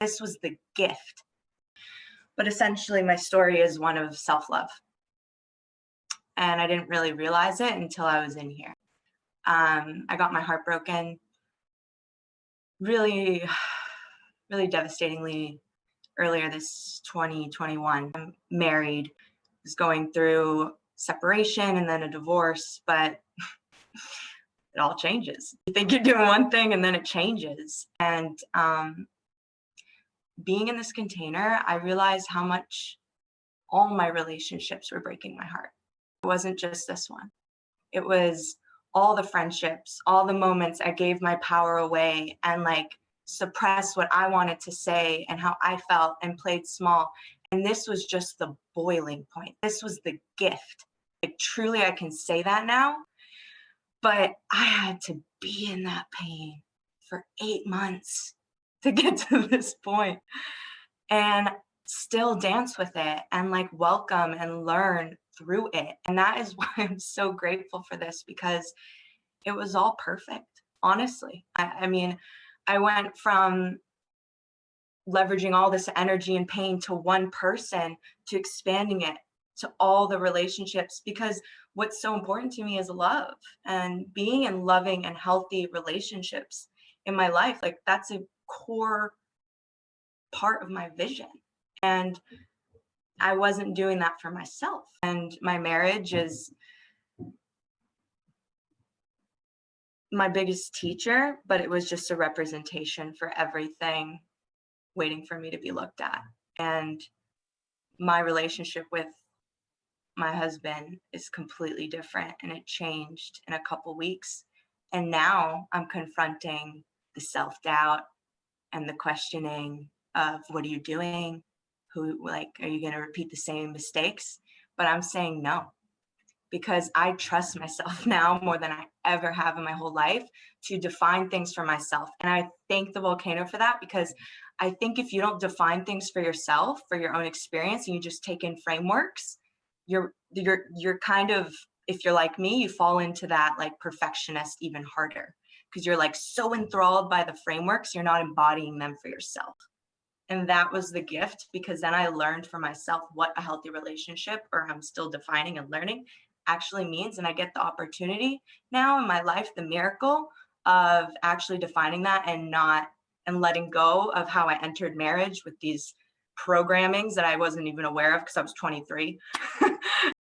This was the gift. But essentially, my story is one of self-love. And I didn't really realize it until I was in here. I got my heart broken really, really devastatingly earlier this 2021. I'm married, was going through separation and then a divorce, but it all changes. You think you're doing one thing and then it changes. And being in this container, I realized how much all my relationships were breaking my heart. It wasn't just this one. It was all the friendships, all the moments I gave my power away and suppressed what I wanted to say and how I felt and played small. And this was just the boiling point. This was the gift. Truly, I can say that now. But I had to be in that pain for 8 months to get to this point and still dance with it and welcome and learn through it. And that is why I'm so grateful for this, because it was all perfect, honestly. I mean, I went from leveraging all this energy and pain to one person to expanding it to all the relationships, because what's so important to me is love and being in loving and healthy relationships in my life. That's a core part of my vision. And I wasn't doing that for myself. And my marriage is my biggest teacher, but it was just a representation for everything waiting for me to be looked at. And my relationship with my husband is completely different, and it changed in a couple weeks. And now I'm confronting the self-doubt and the questioning of, what are you doing? Are you going to repeat the same mistakes? But I'm saying no, because I trust myself now more than I ever have in my whole life to define things for myself. And I thank the volcano for that, because I think if you don't define things for yourself, for your own experience, and you just take in frameworks, you're kind of, if you're like me, you fall into that perfectionist even harder, because you're so enthralled by the frameworks, you're not embodying them for yourself. And that was the gift, because then I learned for myself what a healthy relationship, or I'm still defining and learning, actually means. And I get the opportunity now in my life, the miracle of actually defining that and letting go of how I entered marriage with these programmings that I wasn't even aware of because I was 23.